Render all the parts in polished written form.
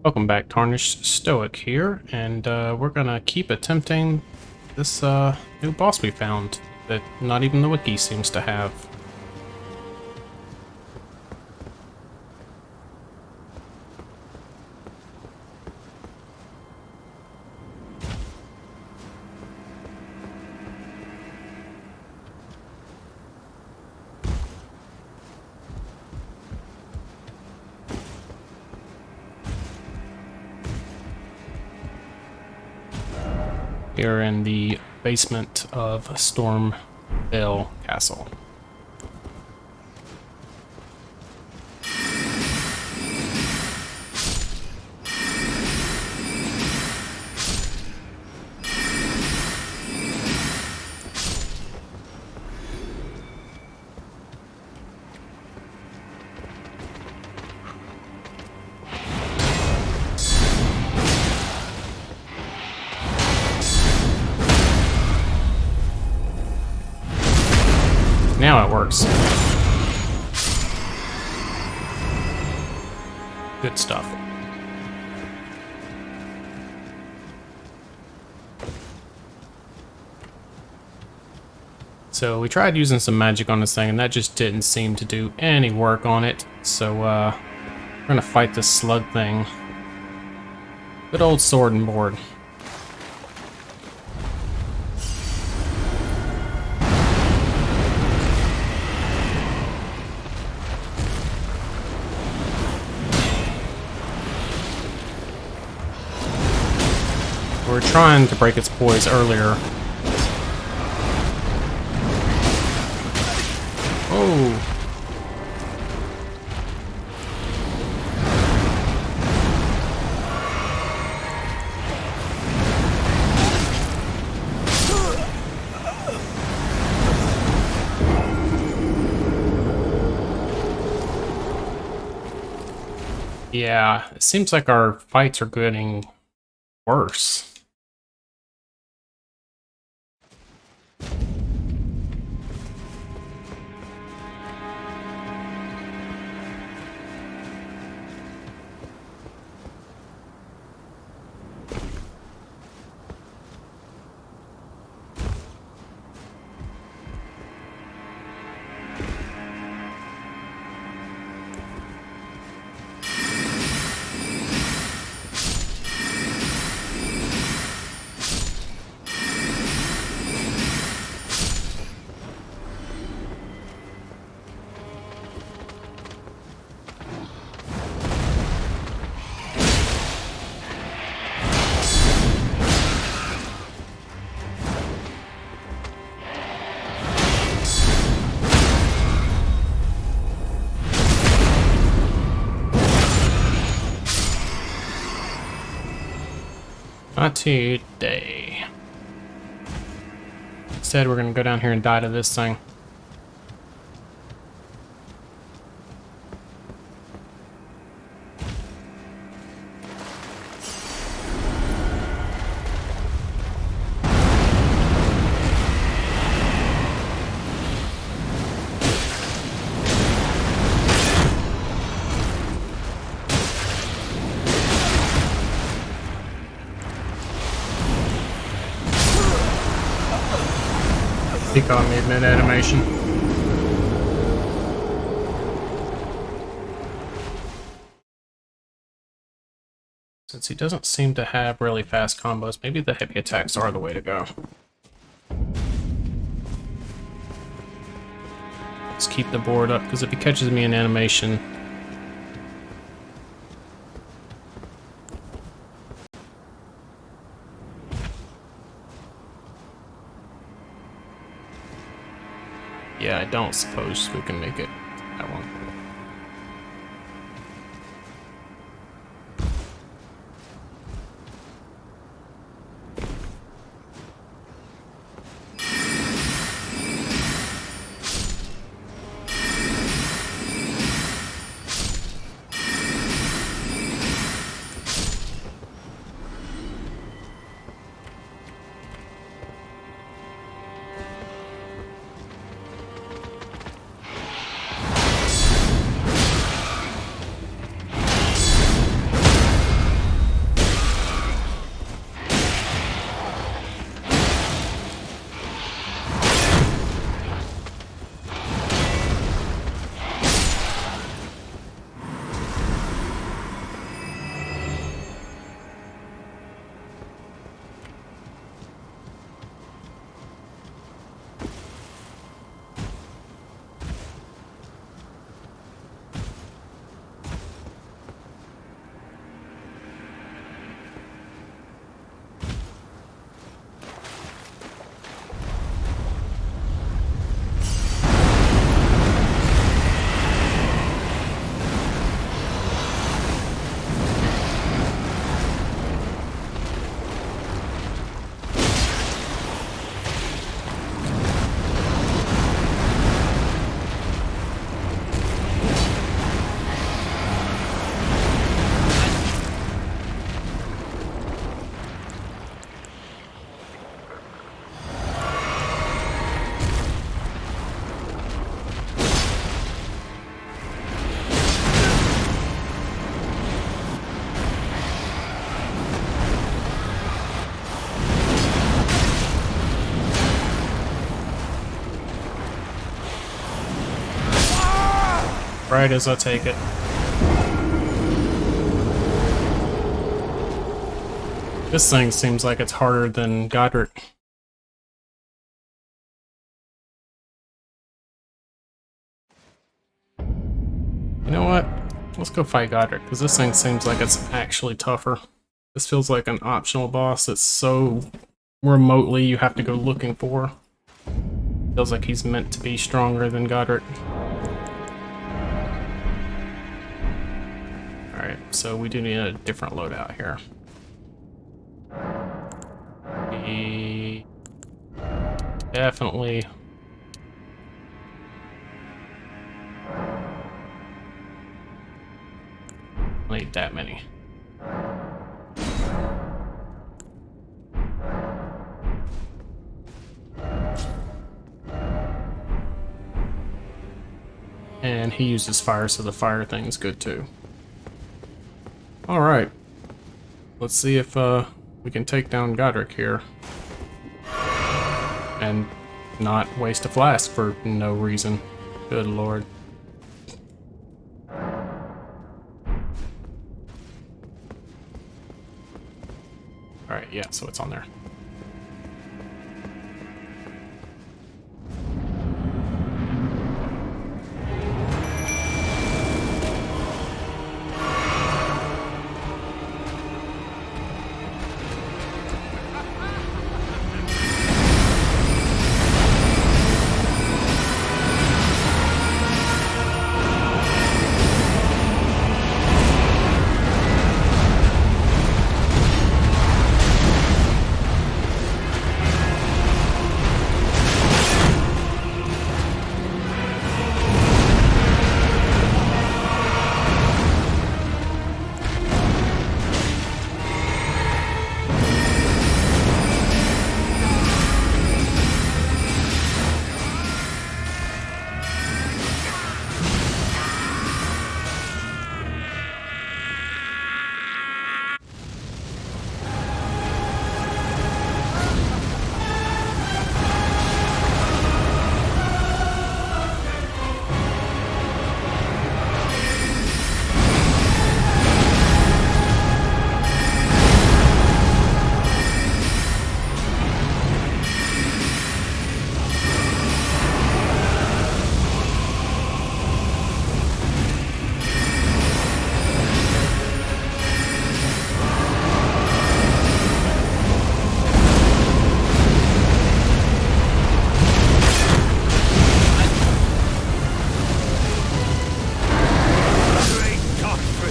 Welcome back, Tarnished Stoic here, and we're gonna keep attempting this new boss we found that not even the wiki seems to have. Here in the basement of Stormvale Castle. Now it works. Good stuff. So we tried using some magic on this thing and that just didn't seem to do any work on it. So we're gonna fight this slug thing. Good old sword and board. We were trying to break its poise earlier. Oh. Yeah, it seems like our fights are getting worse. Not today. Instead, we're gonna go down here and die to this thing. He caught me mid-animation. Since he doesn't seem to have really fast combos, maybe the heavy attacks are the way to go. Let's keep the board up, because if he catches me in animation... Yeah, I don't suppose we can make it that one. right as I take it. This thing seems like it's harder than Godrick. You know what? Let's go fight Godrick, because this thing seems like it's actually tougher. This feels like an optional boss that's so remotely you have to go looking for. Feels like he's meant to be stronger than Godrick. Alright, so we do need a different loadout here. We definitely need that many. And he uses fire, so the fire thing's good too. Alright. Let's see if we can take down Godrick here. And not waste a flask for no reason. Good lord. Alright, yeah, so it's on there.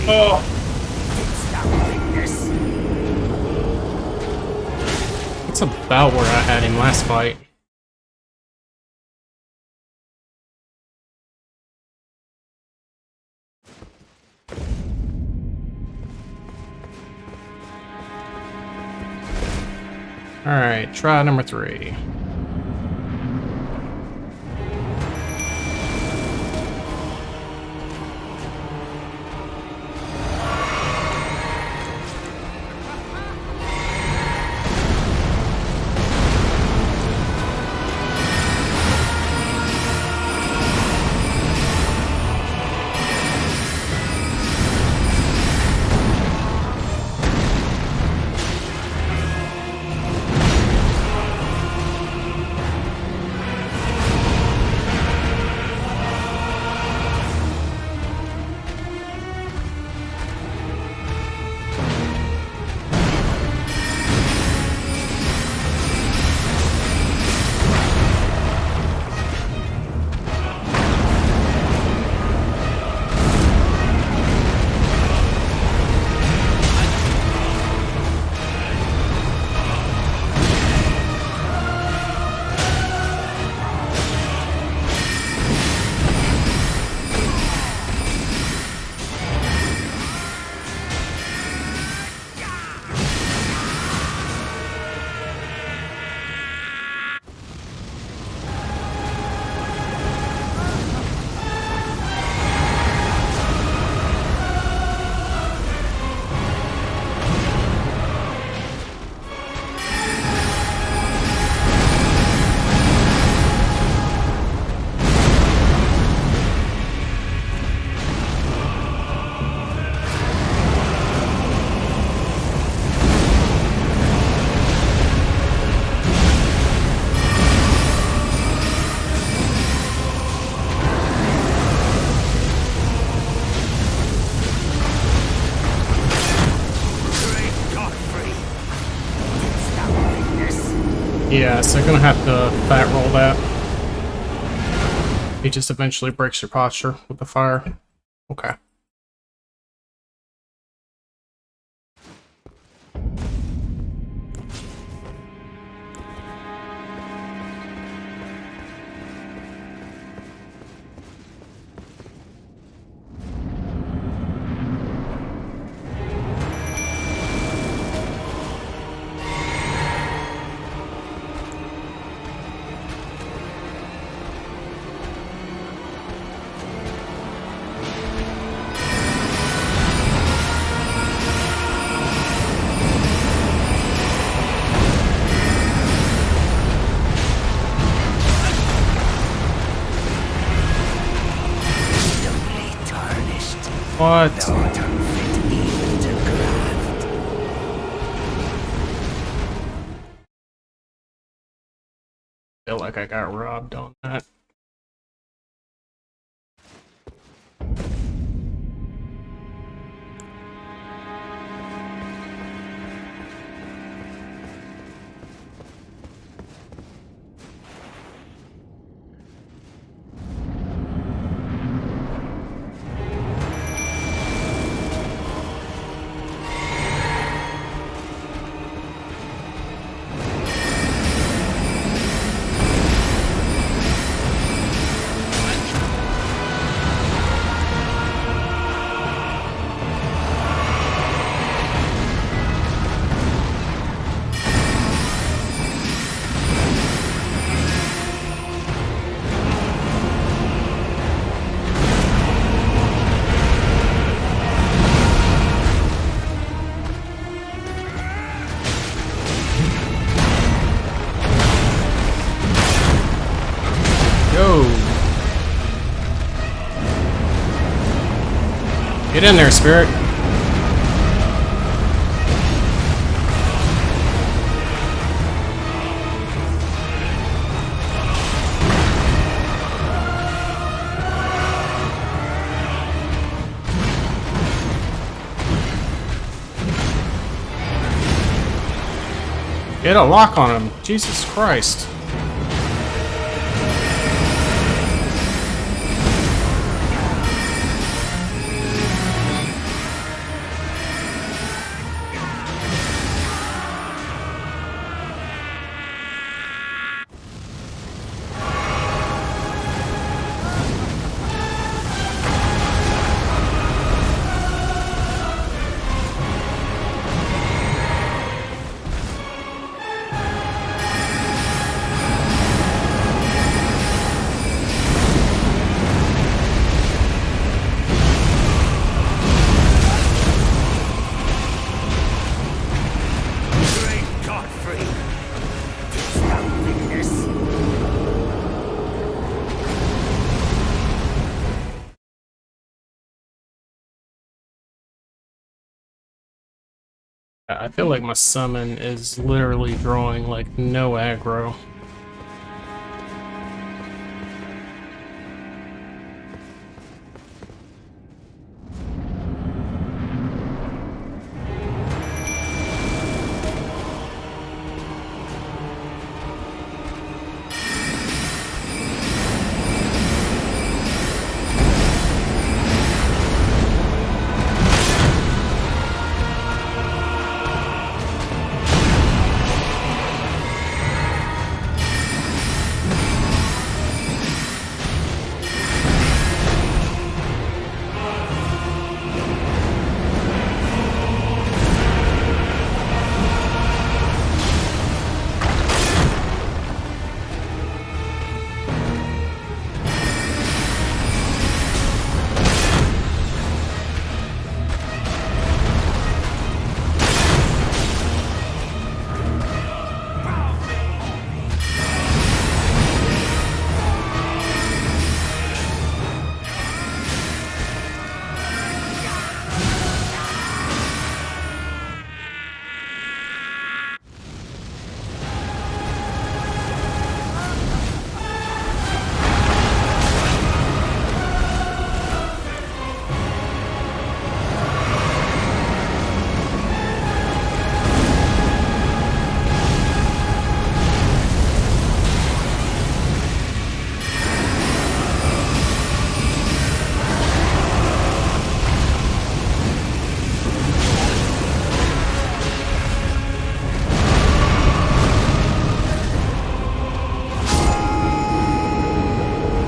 Oh! That's about where I had him last fight. Alright, try number 3. Yeah, so you're gonna have to fat roll that. It just eventually breaks your posture with the fire. Okay. What? Feel like I got robbed on that. Get in there, Spirit. Get a lock on him. Jesus Christ. I feel like my summon is literally drawing like no aggro.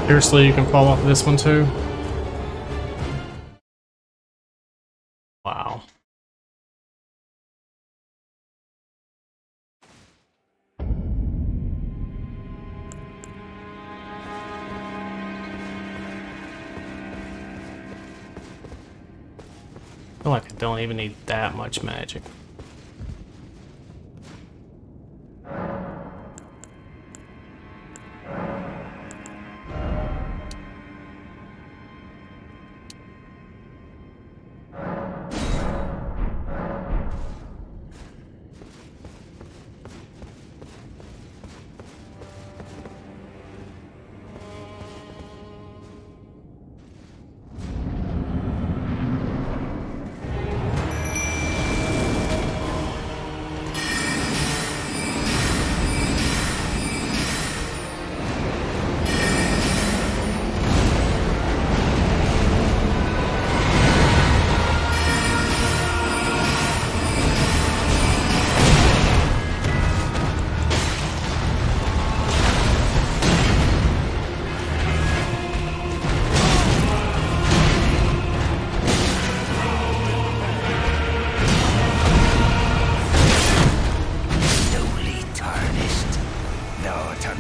Seriously, you can fall off this one too? Wow. I feel like I don't even need that much magic.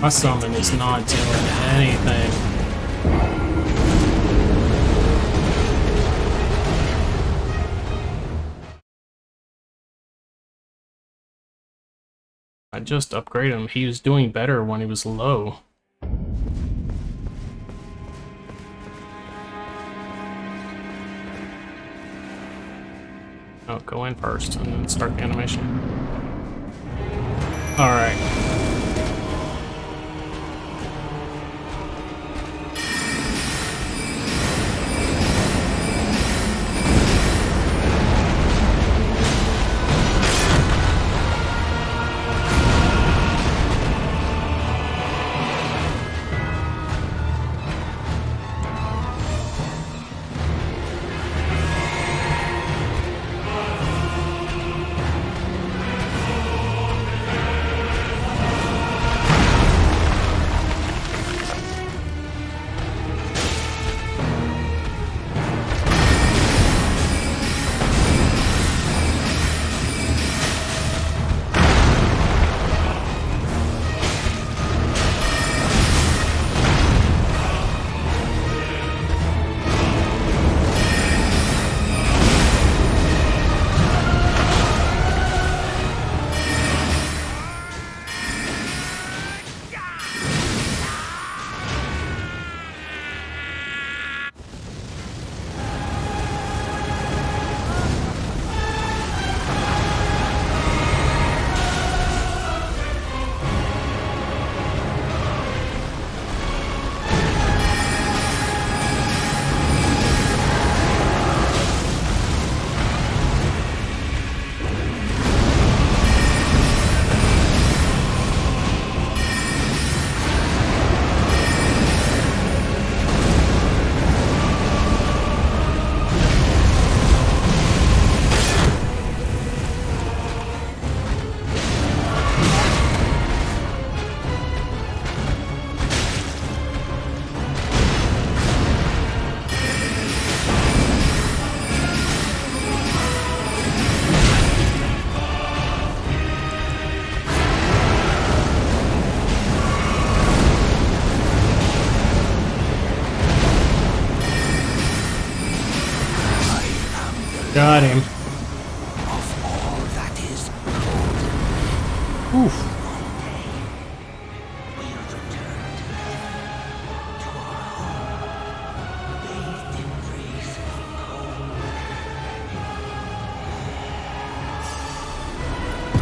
My summon is not doing anything. I just upgraded him. He was doing better when he was low. Oh, go in first and then start the animation. Alright. Got him. Of all that is Oof. we'll return to our home, bathed in rays of gold.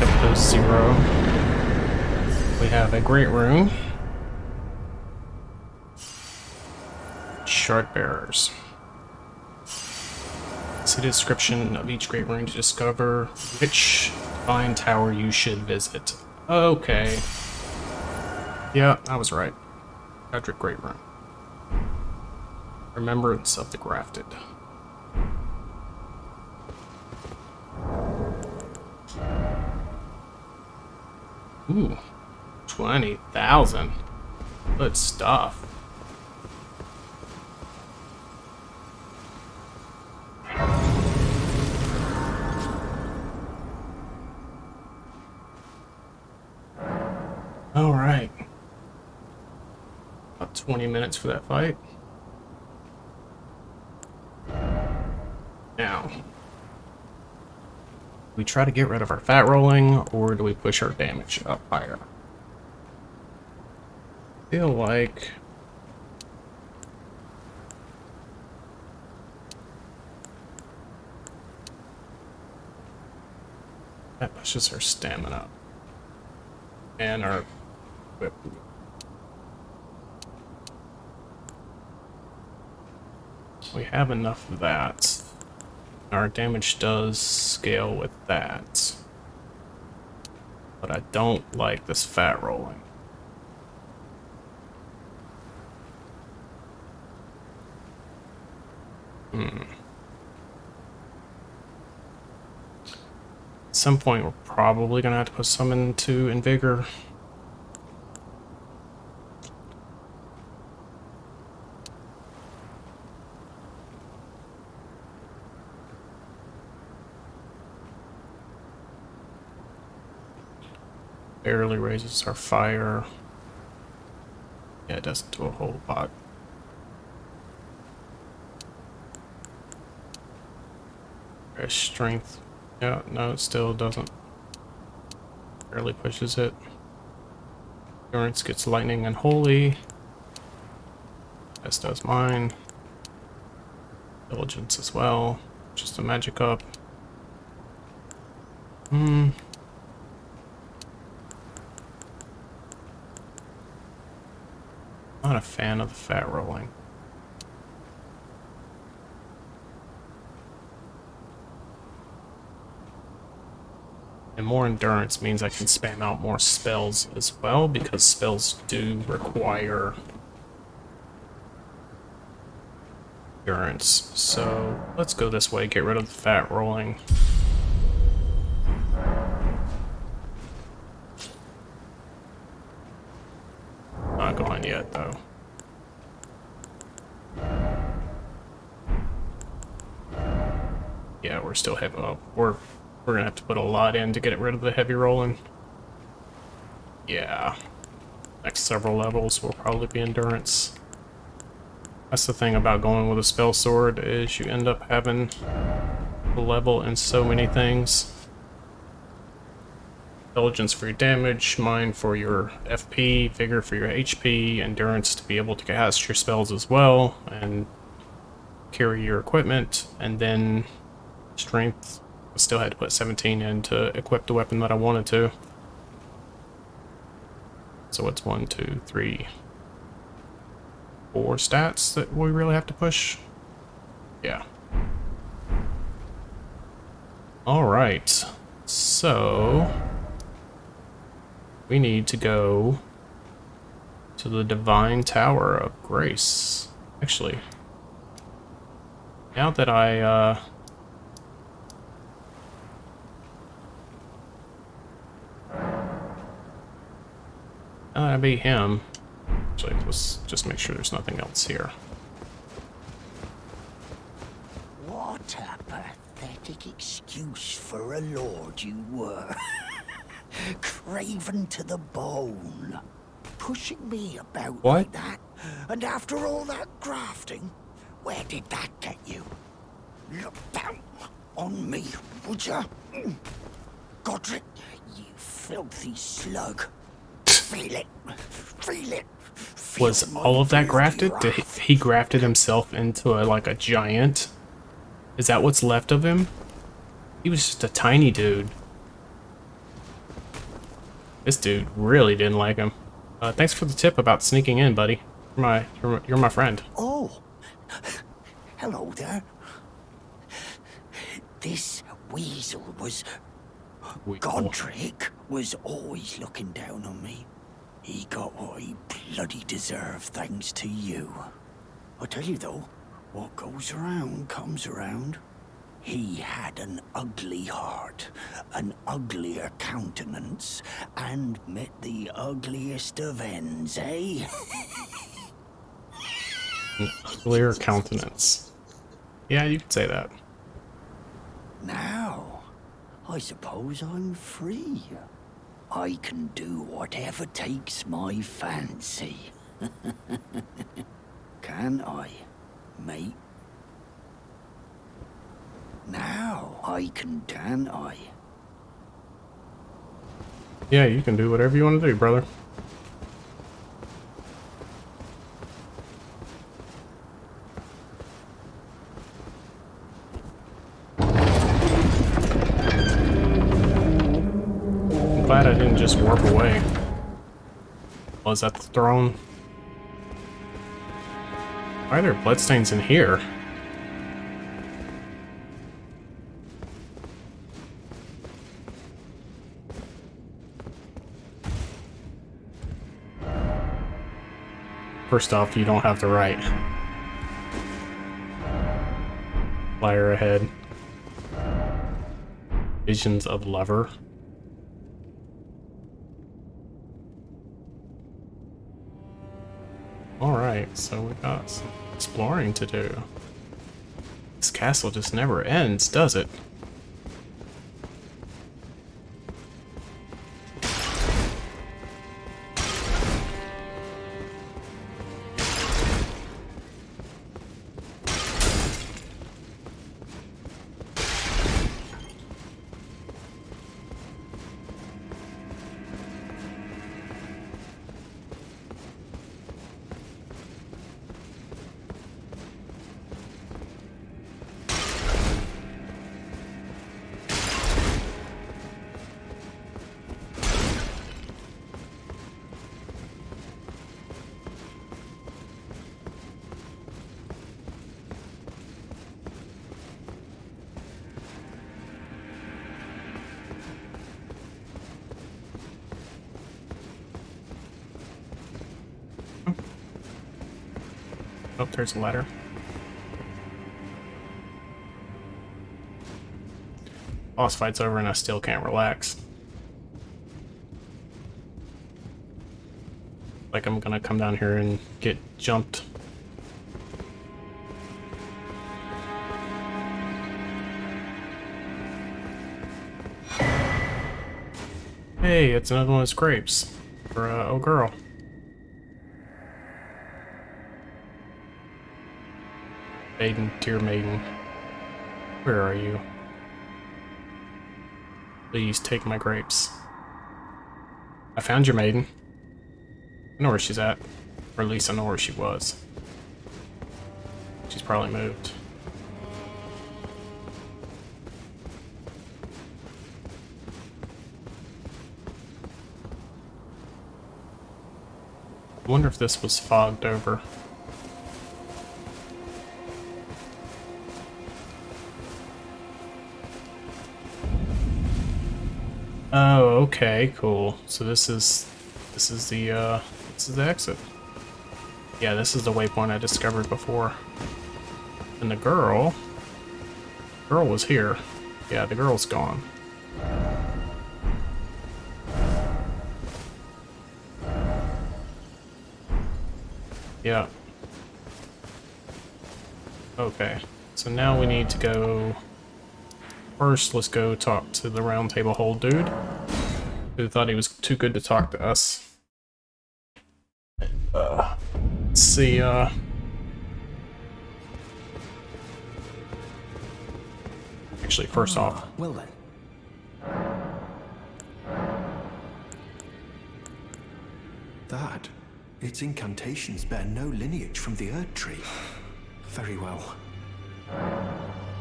Episode 0. We have a great rune. Shard bearers. See the description of each great rune to discover which divine tower you should visit. Okay. Yeah, I was right. Godrick Great Rune. Remembrance of the Grafted. Ooh. 20,000. Good stuff. Alright. About 20 minutes for that fight. Now, we try to get rid of our fat rolling, or do we push our damage up higher? I feel like that pushes our stamina and our whip. We have enough of that. Our damage does scale with that. But I don't like this fat rolling. At some point, we're probably gonna have to put some into Invigor. Barely raises our fire. Yeah, it doesn't do a whole lot. Our strength. Yeah, no, it still doesn't. Barely pushes it. Endurance gets lightning and holy. As does mine. Diligence as well. Just a magic up. Not a fan of the fat rolling. And more endurance means I can spam out more spells as well, because spells do require endurance. So let's go this way, get rid of the fat rolling. Not going yet though. Yeah, we're still heavy. Oh, we're gonna have to put a lot in to get rid of the heavy rolling. Yeah. Next several levels will probably be endurance. That's the thing about going with a spell sword, is you end up having a level in so many things. Intelligence for your damage, mind for your FP, vigor for your HP, endurance to be able to cast your spells as well, and carry your equipment, and then strength. I still had to put 17 in to equip the weapon that I wanted to. So it's 1, 2, 3, 4 stats that we really have to push. Yeah. Alright. So we need to go to the Divine Tower of Grace. Actually, now that I beat him, actually, let's just make sure there's nothing else here. What a pathetic excuse for a lord you were. Craven to the bone. Pushing me about What? like that. And after all that grafting, where did that get you? Look down on me, would ya? Godrick, you filthy slug. Feel it. Feel it. Feel Was all of that my grafted? Did he grafted himself into like a giant? Is that what's left of him? He was just a tiny dude. This dude really didn't like him. Thanks for the tip about sneaking in, buddy. You're my friend. Oh, hello there. This weasel was... Godrick was always looking down on me. He got what he bloody deserved thanks to you. I tell you though, what goes around comes around. He had an ugly heart, an uglier countenance, and met the ugliest of ends, eh? An uglier countenance. Yeah, you could say that. Now, I suppose I'm free. I can do whatever takes my fancy. Can I, mate? Now I can I? Yeah, you can do whatever you want to do, brother. I'm glad I didn't just warp away. Was that the throne? Why are there bloodstains in here? First off, you don't have the right. Flyer ahead. Visions of Lover. Alright, so we got some exploring to do. This castle just never ends, does it? Oh, there's a ladder. Boss fight's over and I still can't relax. Like I'm gonna come down here and get jumped. Hey, it's another one of those grapes. For, oh girl. Maiden, dear maiden. Where are you? Please take my grapes. I found your maiden. I know where she's at. Or at least I know where she was. She's probably moved. I wonder if this was fogged over. Oh, okay, cool. So this is the exit. Yeah, this is the waypoint I discovered before. And the girl was here. Yeah, the girl's gone. Yeah. Okay. So now we need to go. First, let's go talk to the Rountable Hold dude, who thought he was too good to talk to us. Let's see, actually, first off. Well then. That, its incantations bear no lineage from the Erd Tree. Very well.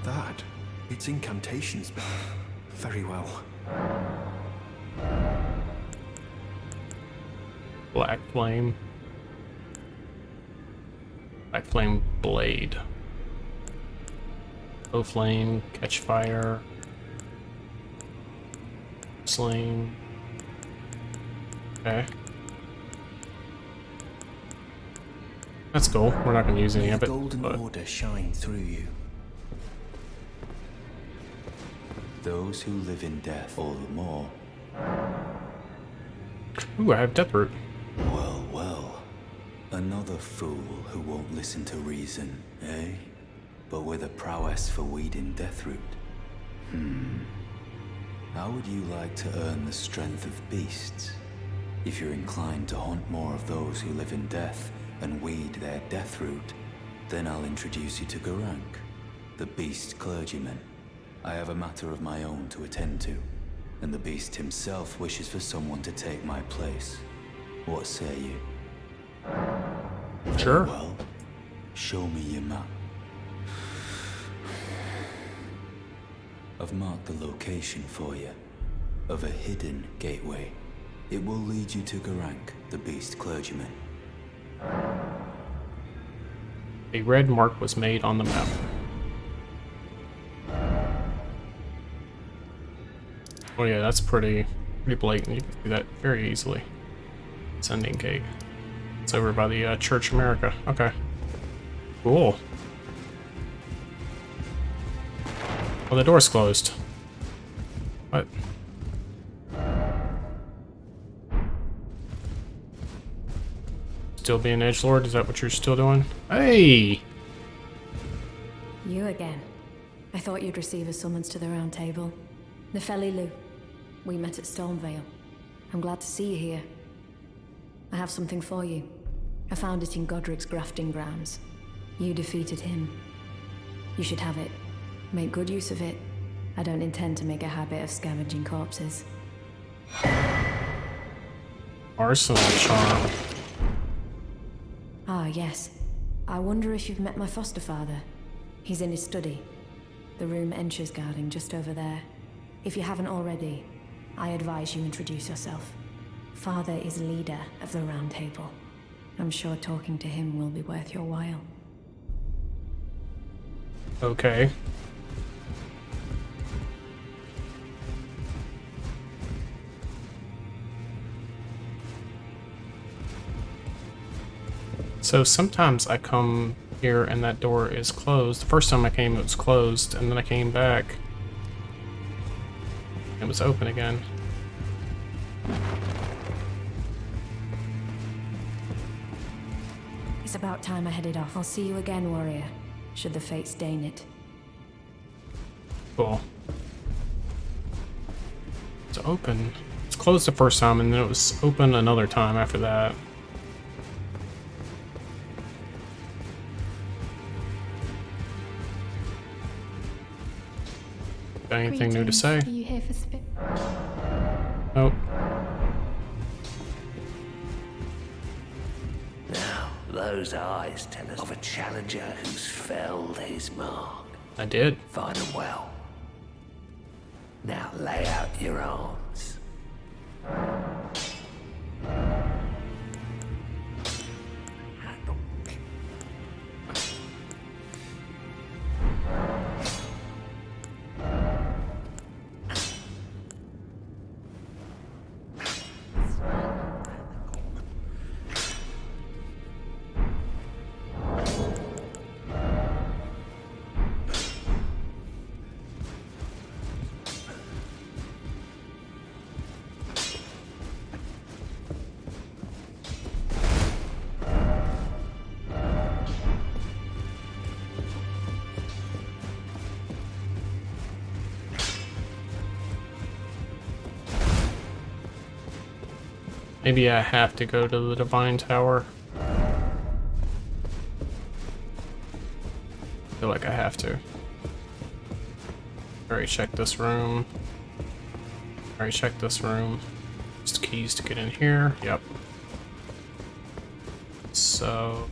That, its incantations bear... Very well. Black Flame. Black Flame Blade. Low Flame, Catch Fire. Sling. Okay. That's cool. We're not going to use any of it. The golden order shine through you. Those who live in death all the more. Ooh, I have Deathroot. Well, well. Another fool who won't listen to reason, eh? But with a prowess for weeding Deathroot. How would you like to earn the strength of beasts? If you're inclined to haunt more of those who live in death and weed their death root, then I'll introduce you to Garank, the beast clergyman. I have a matter of my own to attend to, and the beast himself wishes for someone to take my place. What say you? Sure. Well, show me your map. I've marked the location for you, of a hidden gateway. It will lead you to Garank, the beast clergyman. A red mark was made on the map. Oh yeah, that's pretty blatant. You can see that very easily. Ascending gate. It's over by the Church America. Okay. Cool. Well, the door's closed. What? Still being edgelord? Is that what you're still doing? Hey! You again. I thought you'd receive a summons to the round table. Nefeli Lu. We met at Stormvale. I'm glad to see you here. I have something for you. I found it in Godrick's grafting grounds. You defeated him. You should have it. Make good use of it. I don't intend to make a habit of scavenging corpses. Arsenal charm. Ah, yes. I wonder if you've met my foster father. He's in his study. The room Encher's guarding just over there. If you haven't already, I advise you introduce yourself. Father is leader of the Round Table. I'm sure talking to him will be worth your while. Okay. So sometimes I come here and that door is closed. The first time I came it was closed, and then I came back. It was open again. It's about time I headed off. I'll see you again, warrior, should the fates deign it. Cool. It's open. It's closed the first time, and then it was open another time after that. Got anything new to say? Are you here for spit? Nope. Now, those eyes tell us of a challenger who's felled his mark. I did. Find him well. Now lay out your arms. Maybe I have to go to the Divine Tower. I feel like I have to. Already checked this room. Already checked this room. Just keys to get in here. Yep. So...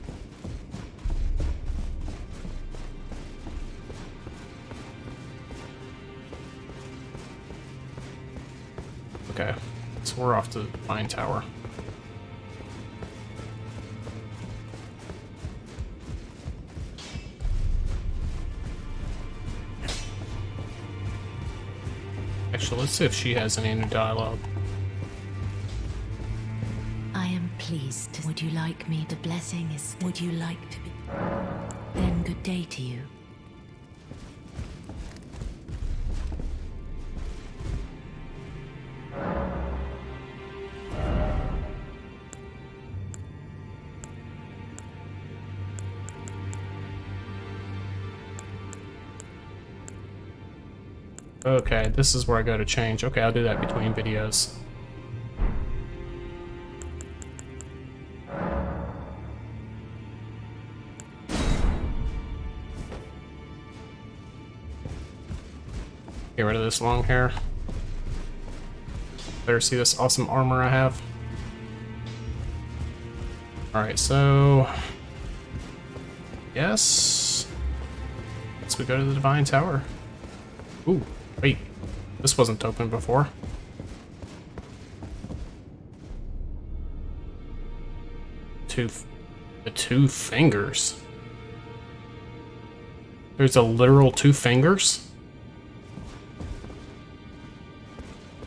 okay. So we're off to the Divine Tower. Actually, let's see if she has any new dialogue. I am pleased. Would you like me? The blessing is... Would you like to be... Then good day to you. Okay, this is where I go to change. Okay, I'll do that between videos. Get rid of this long hair. Better see this awesome armor I have. Alright, so... yes... let's go to the Divine Tower. Ooh, wait. This wasn't open before. The two fingers. There's a literal two fingers?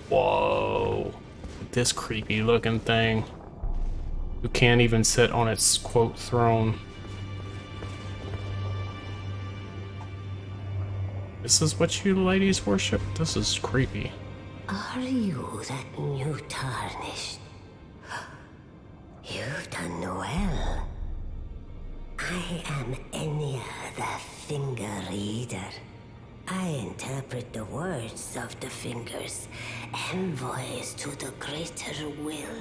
Whoa. This creepy looking thing. Who can't even sit on its, quote, throne. This is what you ladies worship? This is creepy. Are you that new tarnished? You've done well. I am Enya the Finger Reader. I interpret the words of the fingers, envoys to the greater will.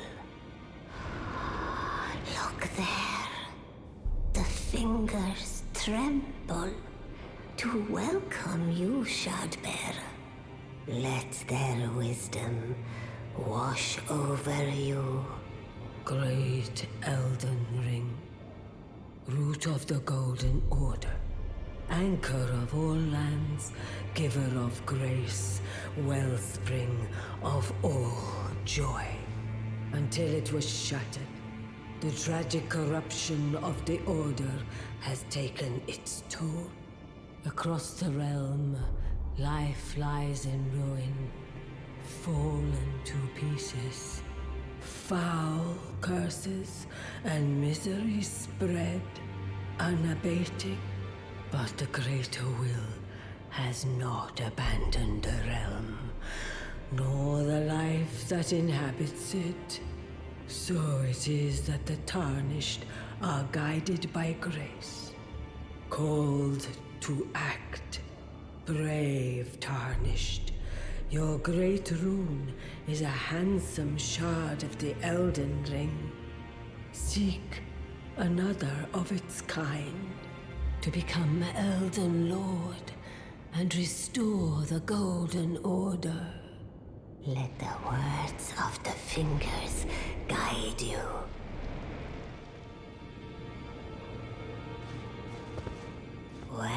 Look there. The fingers tremble to welcome you, Shardbearer. Let their wisdom wash over you. Great Elden Ring, root of the Golden Order, anchor of all lands, giver of grace, wellspring of all joy. Until it was shattered, the tragic corruption of the Order has taken its toll. Across the realm, life lies in ruin, fallen to pieces. Foul curses and misery spread, unabating. But the greater will has not abandoned the realm, nor the life that inhabits it. So it is that the Tarnished are guided by grace, called to act. Brave Tarnished, your great rune is a handsome shard of the Elden Ring. Seek another of its kind to become Elden Lord and restore the Golden Order. Let the words of the fingers guide you. Well,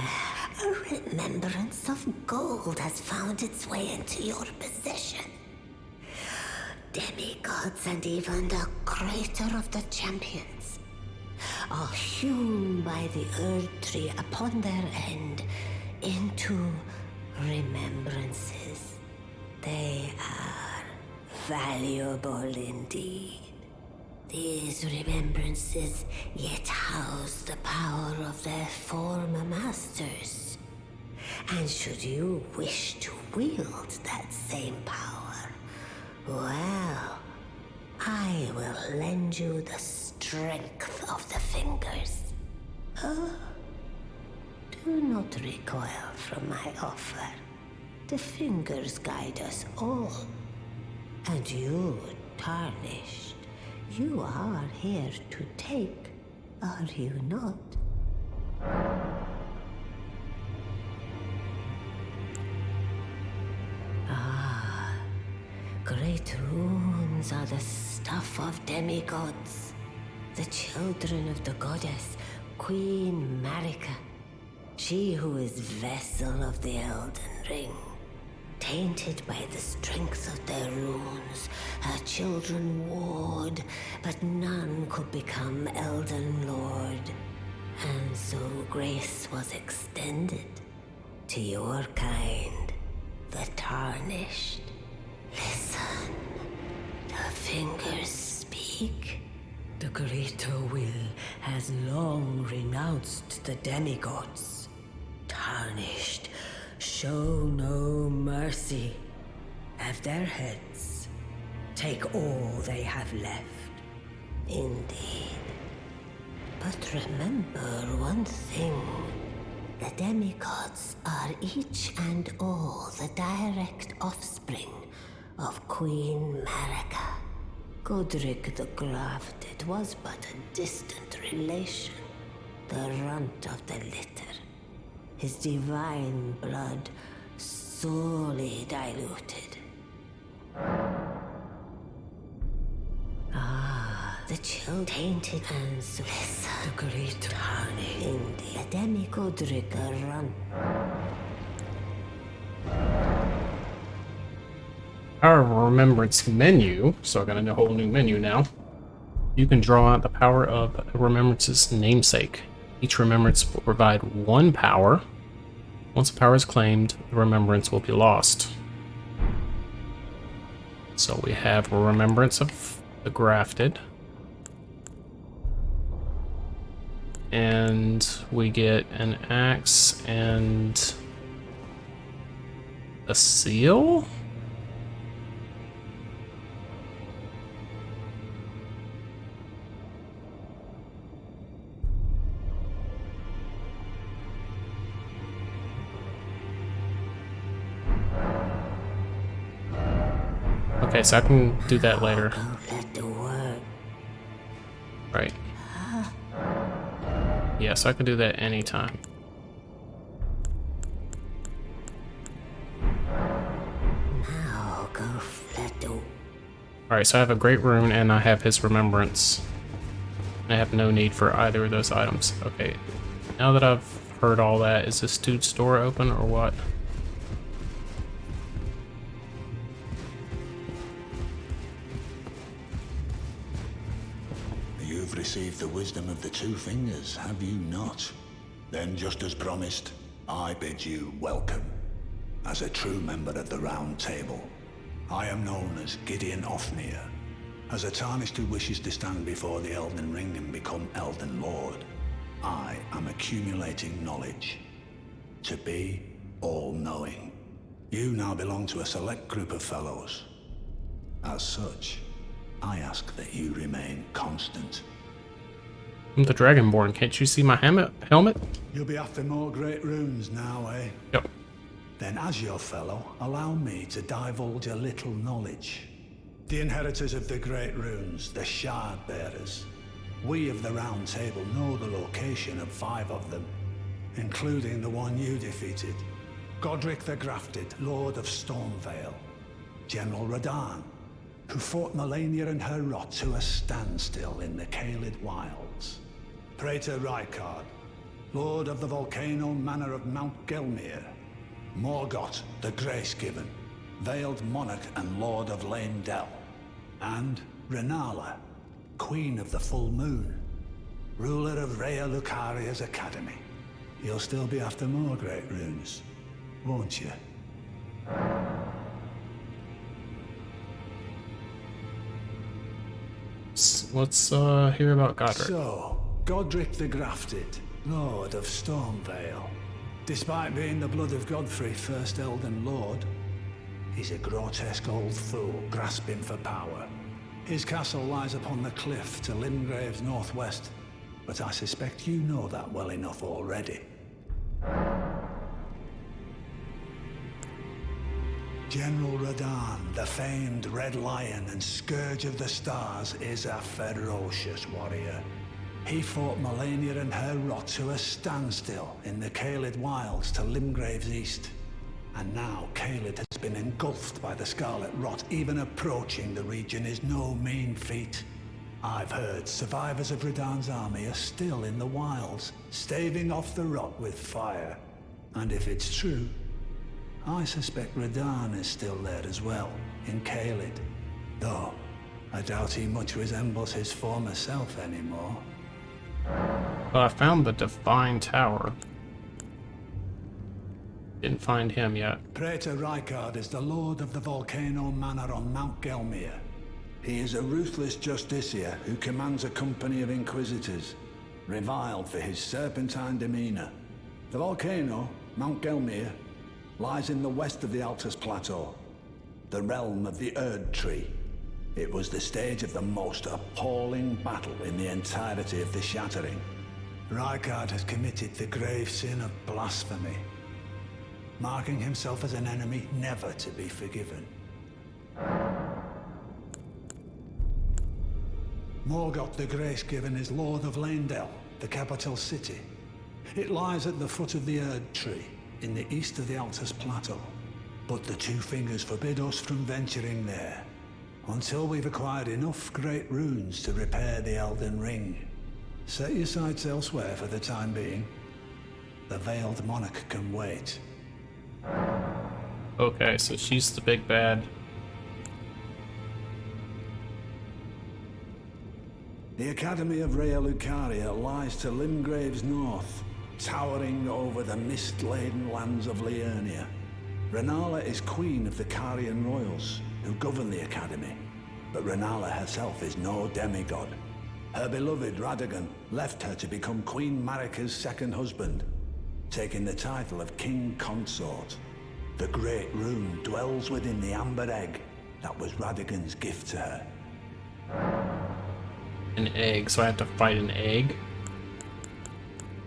a remembrance of gold has found its way into your possession. Demigods and even the creator of the champions are hewn by the Earth Tree upon their end into remembrances. They are valuable indeed. These remembrances yet house the power of their former masters. And should you wish to wield that same power, well, I will lend you the strength of the fingers. Oh, do not recoil from my offer. The fingers guide us all. And you, Tarnished, you are here to take, are you not? Ah, great runes are the stuff of demigods, the children of the goddess, Queen Marika, she who is vessel of the Elden Ring. Tainted by the strength of their runes, her children warred, but none could become Elden Lord. And so grace was extended to your kind, the Tarnished. Listen, the fingers speak. The greater will has long renounced the demigods. Tarnished, show no mercy. Have their heads. Take all they have left. Indeed. But remember one thing. The demigods are each and all the direct offspring of Queen Marika. Godrick the Grafted was but a distant relation, the runt of the litter. His divine blood sorely diluted. The chill tainted and Swiss, the great tarnish, Indy, the demi-Godrick run. Power of Remembrance menu, so I got a whole new menu now. You can draw out the power of a remembrance's namesake. Each remembrance will provide one power. Once a power is claimed, the remembrance will be lost. So we have a remembrance of the Grafted. And we get an axe and a seal? Okay, so I can do that later. Right. Yeah, so I can do that anytime. Alright, so I have a great rune and I have his remembrance. I have no need for either of those items. Okay, now that I've heard all that, is this dude's store open or what? You've received the wisdom of the two fingers, have you not? Then, just as promised, I bid you welcome. As a true member of the Round Table, I am known as Gideon Ofnir. As a Tarnished who wishes to stand before the Elden Ring and become Elden Lord, I am accumulating knowledge. To be all-knowing. You now belong to a select group of fellows. As such, I ask that you remain constant. I'm the Dragonborn. Can't you see my helmet? You'll be after more great runes now, eh? Yep. Then as your fellow, allow me to divulge a little knowledge. The inheritors of the great runes, the Shard Bearers. We of the Round Table know the location of 5 of them, including the one you defeated. Godrick the Grafted, Lord of Stormvale. General Radahn, who fought Melania and her rot to a standstill in the Caelid Wilds. Praetor Rykard, Lord of the Volcano Manor of Mount Gelmir. Morgoth the Grace-Given, Veiled Monarch and Lord of Leyndell. And Renala, Queen of the Full Moon, ruler of Rhea Lucaria's Academy. You'll still be after more great runes, won't you? Let's hear about Godrick. So, Godrick the Grafted, Lord of Stormvale. Despite being the blood of Godfrey, first Elden Lord, he's a grotesque old fool grasping for power. His castle lies upon the cliff to Limgrave's northwest, but I suspect you know that well enough already. General Radahn, the famed Red Lion and Scourge of the Stars, is a ferocious warrior. He fought Melania and her rot to a standstill in the Caelid Wilds to Limgrave's east. And now Caelid has been engulfed by the Scarlet Rot. Even approaching the region is no mean feat. I've heard survivors of Radahn's army are still in the wilds, staving off the rot with fire. And if it's true, I suspect Radahn is still there as well, in Caelid. Though, I doubt he much resembles his former self anymore. Well, I found the Divine Tower. Didn't find him yet. Praetor Rykard is the Lord of the Volcano Manor on Mount Gelmir. He is a ruthless justiciar who commands a company of inquisitors, reviled for his serpentine demeanor. The volcano, Mount Gelmir, lies in the west of the Altus Plateau, the realm of the Erd Tree. It was the stage of the most appalling battle in the entirety of the Shattering. Rykard has committed the grave sin of blasphemy, marking himself as an enemy never to be forgiven. Morgoth the Grace-Given is Lord of Leyndell, the capital city. It lies at the foot of the Erd Tree, in the east of the Altus Plateau. But the Two Fingers forbid us from venturing there, until we've acquired enough great runes to repair the Elden Ring. Set your sights elsewhere for the time being. The Veiled Monarch can wait. Okay, so she's the big bad. The Academy of Rhea Lucaria lies to Limgrave's north, towering over the mist-laden lands of Liurnia. Renala is queen of the Carian royals, who govern the Academy. But Renala herself is no demigod. Her beloved Radagon left her to become Queen Marika's second husband, taking the title of King Consort. The Great Rune dwells within the Amber Egg that was Radagon's gift to her. An egg, so I have to fight an egg?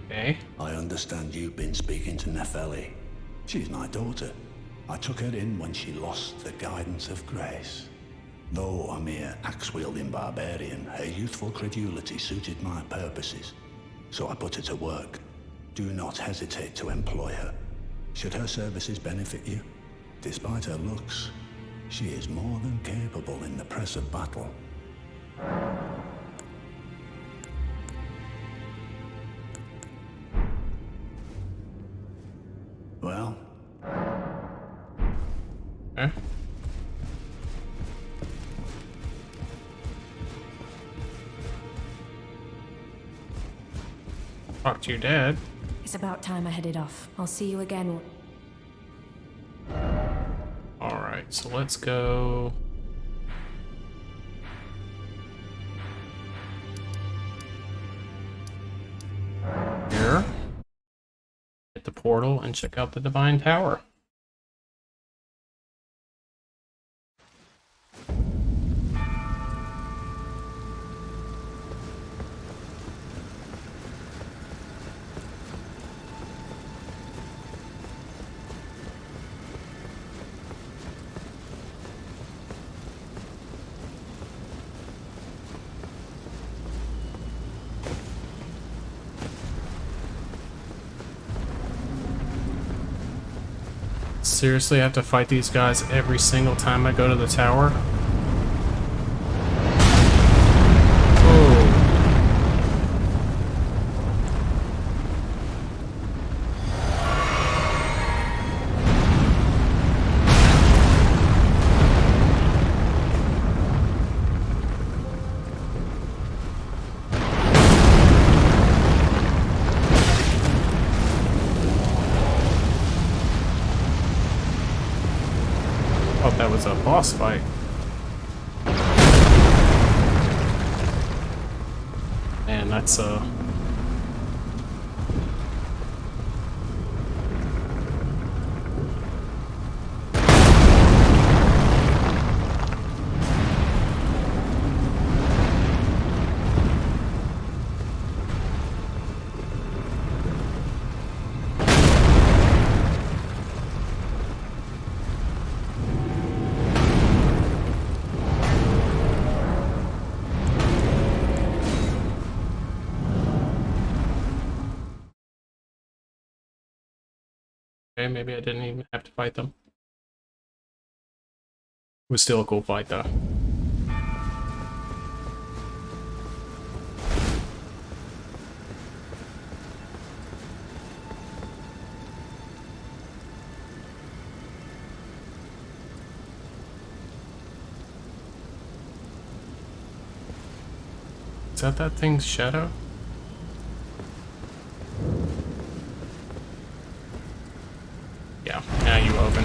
Okay. I understand you've been speaking to Nepheli. She's my daughter. I took her in when she lost the guidance of grace. Though a mere axe-wielding barbarian, her youthful credulity suited my purposes. So I put her to work. Do not hesitate to employ her. Should her services benefit you, despite her looks, she is more than capable in the press of battle. Well? Okay. Talk to your dad. It's about time I headed off. I'll see you again. Alright, so let's go. Here. Hit the portal and check out the Divine Tower. Seriously, I have to fight these guys every single time I go to the tower? That was a boss fight. Man, that's okay, maybe I didn't even have to fight them. It was still a cool fight, though. Is that thing's shadow? Yeah, now you open.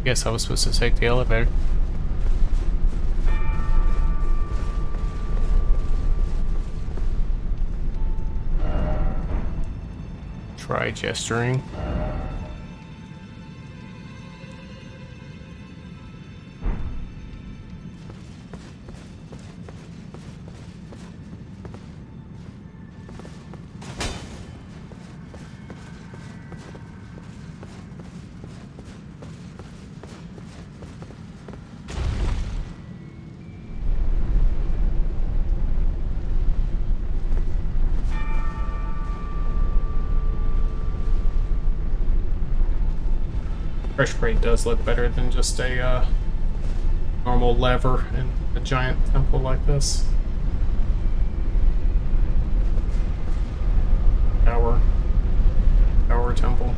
Guess I was supposed to take the elevator. Try gesturing. Fresh Parade does look better than just a normal lever in a giant temple like this. Tower temple.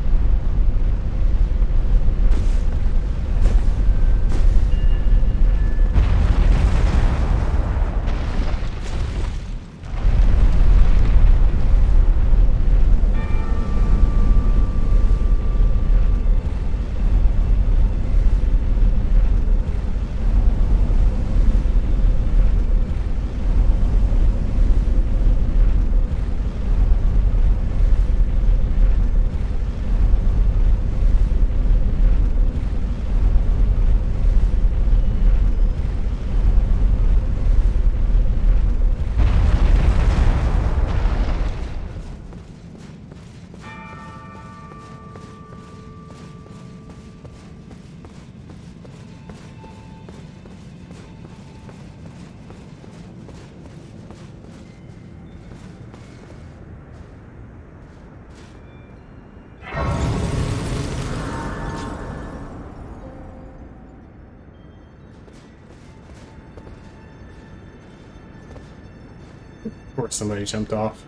Of course somebody jumped off.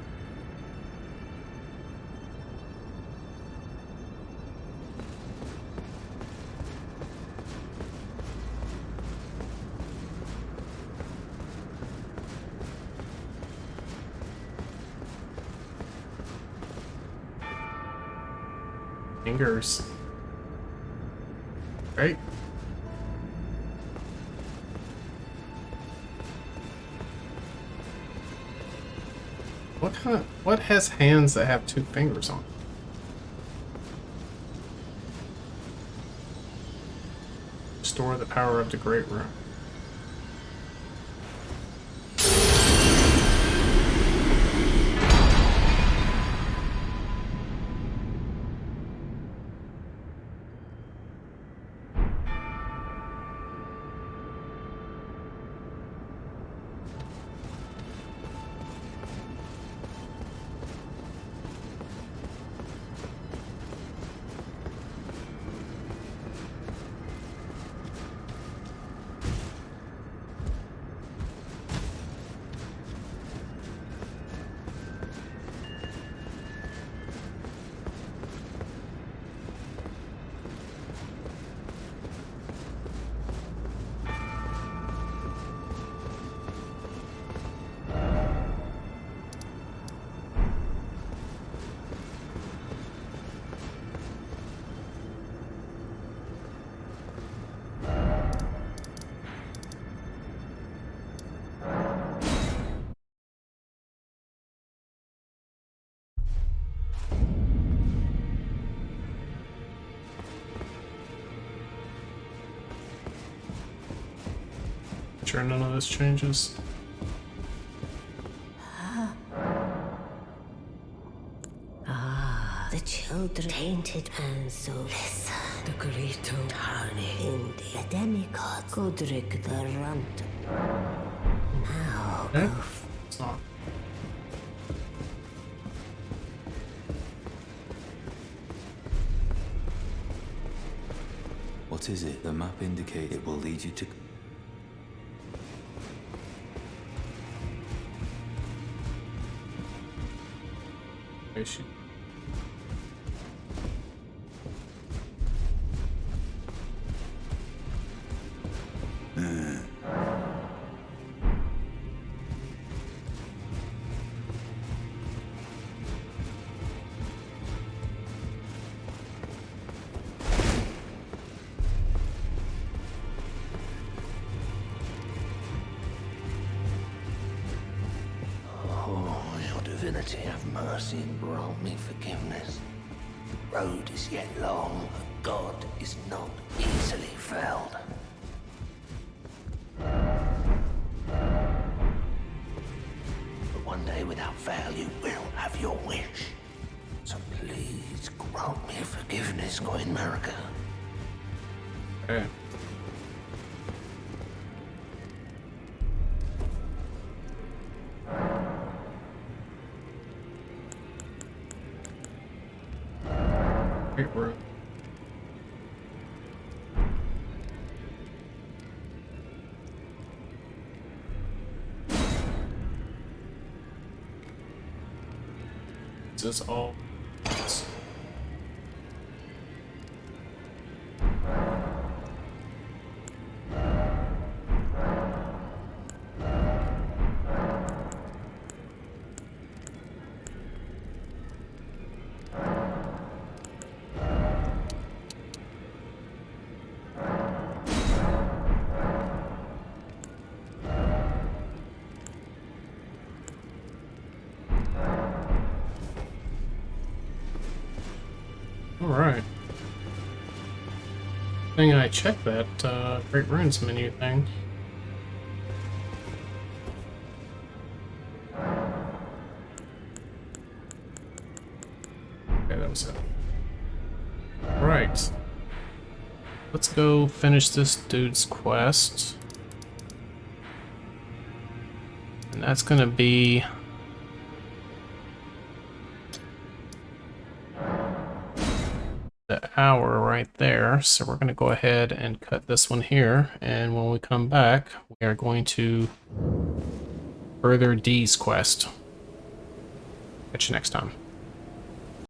Fingers. Right? What has hands that have 2 fingers on? Restore the power of the Great Room. Sure none of this changes. The children tainted and so listen. The great tarnish in the demigod Godrick the Rountable. Now Okay. go It's not. What is it? The map indicates it will lead you to... Issue. divinity, have mercy and grant me forgiveness. The road is yet long, and God is not easily felled. But one day, without fail, you will have your wish. So please grant me forgiveness, Queen Marika. Okay. Great work. Is this all? Alright. Thing I checked that Great Runes menu thing. Okay, that was it. Right. Let's go finish this dude's quest. And that's gonna be the hour right there. So we're gonna go ahead and cut this one here, and when we come back, we are going to further D's quest. Catch you next time.